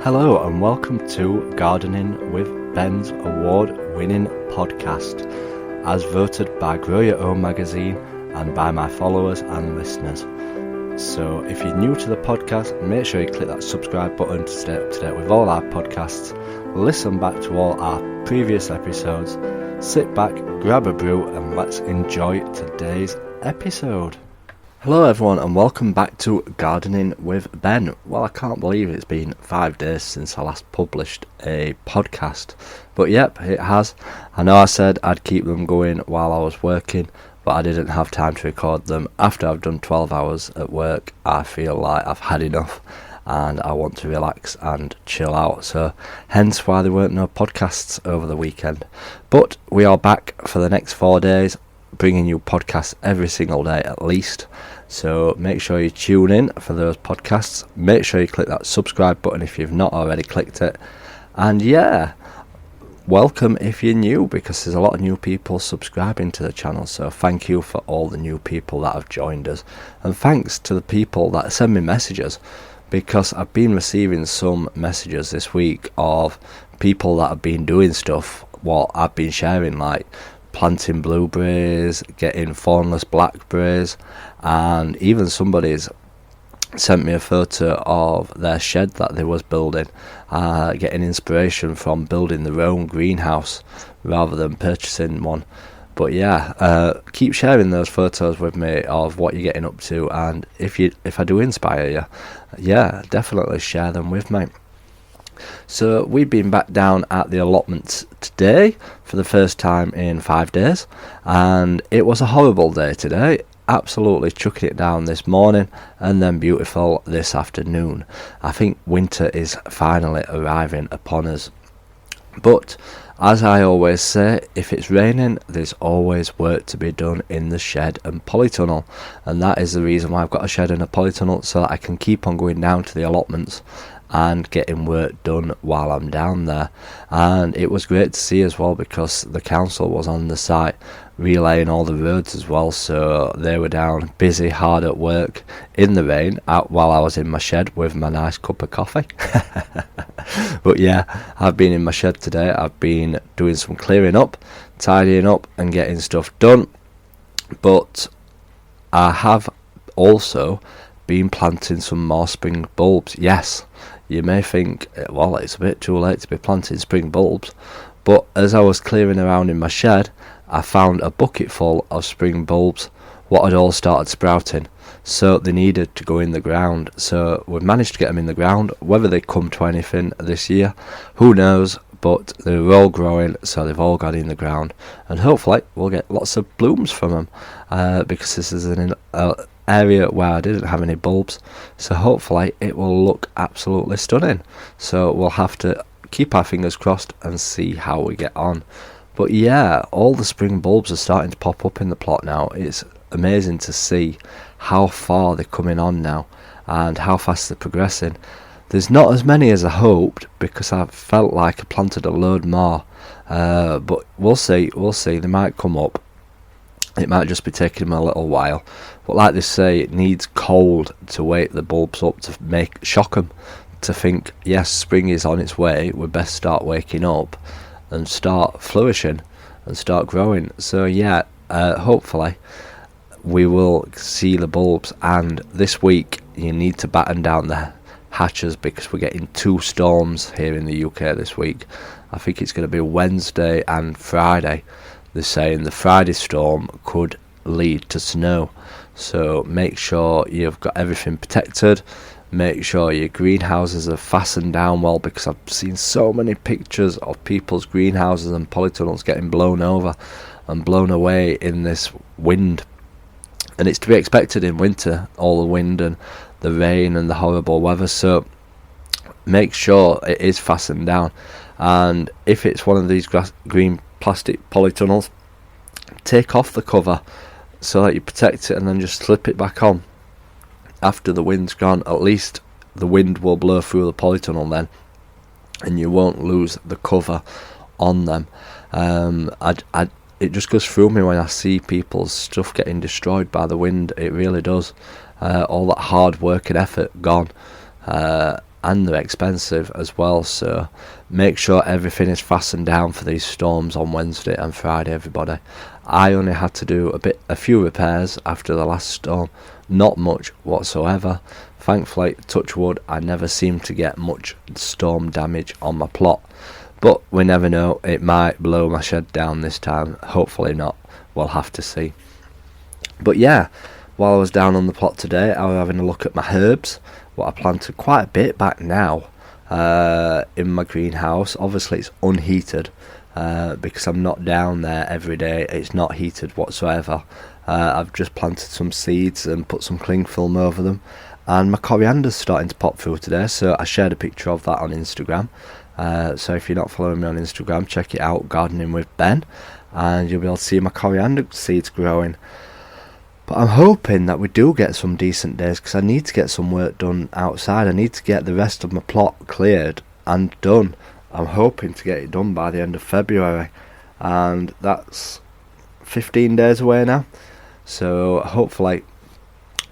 Hello and welcome to Gardening with Ben's award-winning podcast, as voted by Grow Your Own magazine and by my followers and listeners. So if you're new to the podcast, make sure you click that subscribe button to stay up to date with all our podcasts, listen back to all our previous episodes, sit back, grab a brew and let's enjoy today's episode. Hello everyone and welcome back to Gardening with Ben. Well, I can't believe it's been 5 days since I last published a podcast, but yep, it has. I know I said I'd keep them going while I was working, but I didn't have time to record them. After I've done 12 hours at work, I feel like I've had enough and I want to relax and chill out, so hence why there weren't no podcasts over the weekend. But we are back for the next 4 days, bringing you podcasts every single day at least, so make sure you tune in for those podcasts. Make sure you click that subscribe button if you've not already clicked it, and yeah, welcome if you're new, because there's a lot of new people subscribing to the channel, so thank you for all the new people that have joined us, and thanks to the people that send me messages, because I've been receiving some messages this week of people that have been doing stuff what I've been sharing, like planting blueberries, getting thornless blackberries, and even somebody's sent me a photo of their shed that they was building, getting inspiration from building their own greenhouse rather than purchasing one. But yeah, keep sharing those photos with me of what you're getting up to, and if I do inspire you, yeah, definitely share them with me. So we've been back down at the allotments today for the first time in 5 days, and it was a horrible day today. Absolutely chucking it down this morning and then beautiful this afternoon. I think winter is finally arriving upon us. But as I always say, if it's raining, there's always work to be done in the shed and polytunnel, and that is the reason why I've got a shed and a polytunnel, so that I can keep on going down to the allotments and getting work done while I'm down there. And it was great to see as well, because the council was on the site relaying all the roads as well, so they were down busy hard at work in the rain out while I was in my shed with my nice cup of coffee. But yeah, I've been in my shed today. I've been doing some clearing up, tidying up and getting stuff done, but I have also been planting some more spring bulbs. Yes, you may think, well, it's a bit too late to be planting spring bulbs, but as I was clearing around in my shed, I found a bucket full of spring bulbs, what had all started sprouting, so they needed to go in the ground. So we've managed to get them in the ground. Whether they come to anything this year, who knows, but they're all growing, so they've all got in the ground, and hopefully we'll get lots of blooms from them, because this is an area where I didn't have any bulbs, so hopefully it will look absolutely stunning. So we'll have to keep our fingers crossed and see how we get on. But yeah, all the spring bulbs are starting to pop up in the plot now. It's amazing to see how far they're coming on now and how fast they're progressing. There's not as many as I hoped, because I felt like I planted a load more, but we'll see, they might come up. It might just be taking them a little while, but like they say, it needs cold to wake the bulbs up, to shock them to think, yes, spring is on its way, we best start waking up and start flourishing and start growing. So yeah, hopefully we will see the bulbs, and this week you need to batten down the hatches, because we're getting 2 storms here in the UK this week. I think it's going to be Wednesday and Friday. They're saying the Friday storm could lead to snow, so make sure you've got everything protected. Make sure your greenhouses are fastened down well, because I've seen so many pictures of people's greenhouses and polytunnels getting blown over and blown away in this wind, and it's to be expected in winter, all the wind and the rain and the horrible weather, so make sure it is fastened down. And if it's one of these green plastic polytunnels, take off the cover so that you protect it and then just slip it back on after the wind's gone. At least the wind will blow through the polytunnel then, and you won't lose the cover on them. It just goes through me when I see people's stuff getting destroyed by the wind. It really does. All that hard work and effort gone. and they're expensive as well, so make sure everything is fastened down for these storms on Wednesday and Friday, everybody. I only had to do a few repairs after the last storm, not much whatsoever. Thankfully, touch wood, I never seem to get much storm damage on my plot, but we never know, it might blow my shed down this time. Hopefully not, we'll have to see. But yeah, while I was down on the plot today, I was having a look at my herbs, what I planted quite a bit back now in my greenhouse. Obviously it's unheated because I'm not down there every day, it's not heated whatsoever. I've just planted some seeds and put some cling film over them, and my coriander's starting to pop through today, so I shared a picture of that on Instagram. So if you're not following me on Instagram, check it out, Gardening with Ben, and you'll be able to see my coriander seeds growing. But I'm hoping that we do get some decent days, because I need to get some work done outside. I need to get the rest of my plot cleared and done. I'm hoping to get it done by the end of February, and that's 15 days away now. So hopefully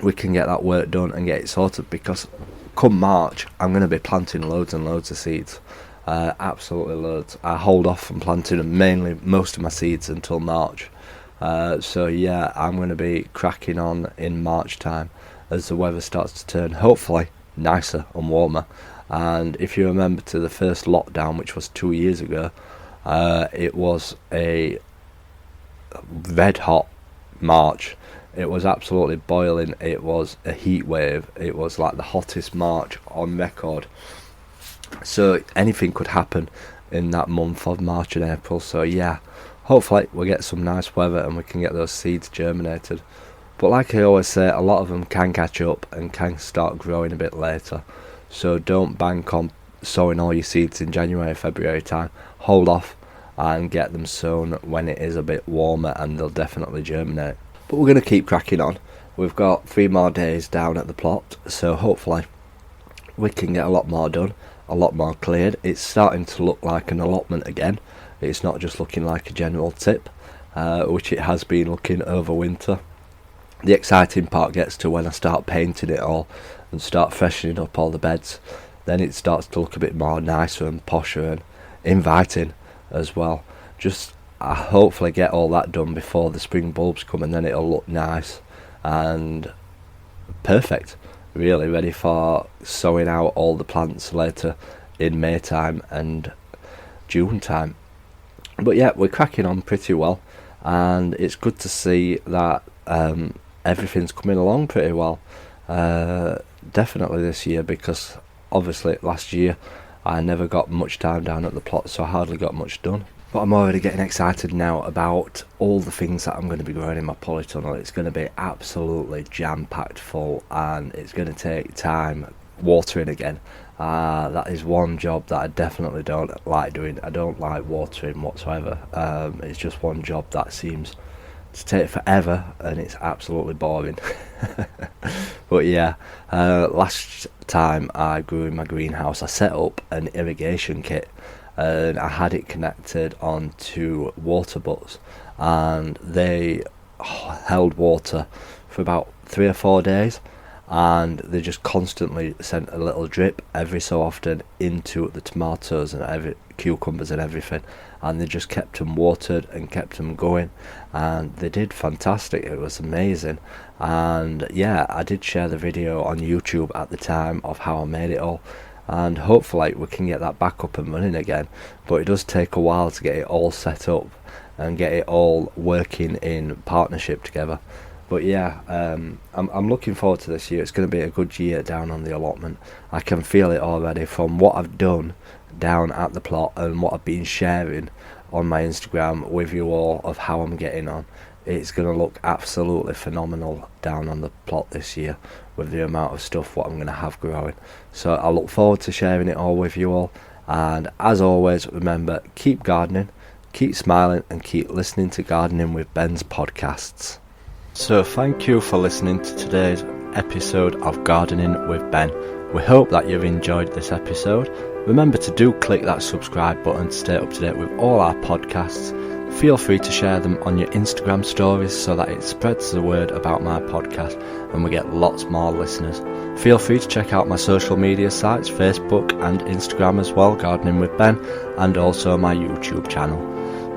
we can get that work done and get it sorted, because come March I'm going to be planting loads and loads of seeds. Absolutely loads. I hold off from planting most of my seeds until March. So yeah, I'm going to be cracking on in March time as the weather starts to turn, hopefully nicer and warmer. And if you remember to the first lockdown, which was 2 years ago, it was a red hot March. It was absolutely boiling. It was a heat wave. It was like the hottest March on record. So anything could happen in that month of March and April. So yeah, hopefully we'll get some nice weather and we can get those seeds germinated. But like I always say, a lot of them can catch up and can start growing a bit later. So don't bank on sowing all your seeds in January, February time. Hold off and get them sown when it is a bit warmer, and they'll definitely germinate. But we're going to keep cracking on. We've got 3 more days down at the plot, so hopefully we can get a lot more done, a lot more cleared. It's starting to look like an allotment again. It's not just looking like a general tip, which it has been looking over winter. The exciting part gets to when I start painting it all and start freshening up all the beds. Then it starts to look a bit more nicer and posher and inviting as well. Just I hopefully get all that done before the spring bulbs come, and then it'll look nice and perfect, really ready for sowing out all the plants later in May time and June time. But yeah, we're cracking on pretty well, and it's good to see that everything's coming along pretty well. Definitely this year, because obviously last year I never got much time down at the plot, so I hardly got much done. But I'm already getting excited now about all the things that I'm going to be growing in my polytunnel. It's going to be absolutely jam-packed full, and it's going to take time watering again. That is one job that I definitely don't like doing. I don't like watering whatsoever. It's just one job that seems to take forever, and it's absolutely boring. But yeah, last time I grew in my greenhouse, I set up an irrigation kit, and I had it connected onto water butts, and they held water for about 3 or 4 days, and they just constantly sent a little drip every so often into the tomatoes and cucumbers and everything, and they just kept them watered and kept them going, and they did fantastic. It was amazing. And yeah, I did share the video on YouTube at the time of how I made it all, and hopefully we can get that back up and running again. But it does take a while to get it all set up and get it all working in partnership together. But yeah, I'm looking forward to this year. It's going to be a good year down on the allotment. I can feel it already from what I've done down at the plot and what I've been sharing on my Instagram with you all of how I'm getting on. It's going to look absolutely phenomenal down on the plot this year with the amount of stuff what I'm going to have growing. So I look forward to sharing it all with you all. And as always, remember, keep gardening, keep smiling, and keep listening to Gardening with Ben's podcasts. So thank you for listening to today's episode of Gardening with Ben. We hope that you've enjoyed this episode. Remember to do click that subscribe button to stay up to date with all our podcasts. feel free to share them on your Instagram stories so that it spreads the word about my podcast and we get lots more listeners. Feel free to check out my social media sites, Facebook and Instagram as well, Gardening with Ben, and also my YouTube channel,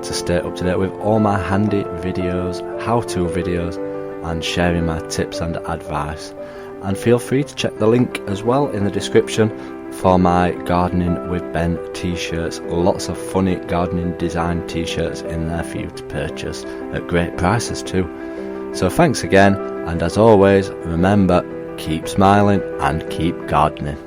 to stay up to date with all my handy videos, how-to videos, and sharing my tips and advice. And feel free to check the link as well in the description for my Gardening with Ben t-shirts. Lots of funny gardening design t-shirts in there for you to purchase at great prices too. So thanks again, and as always, remember, keep smiling and keep gardening.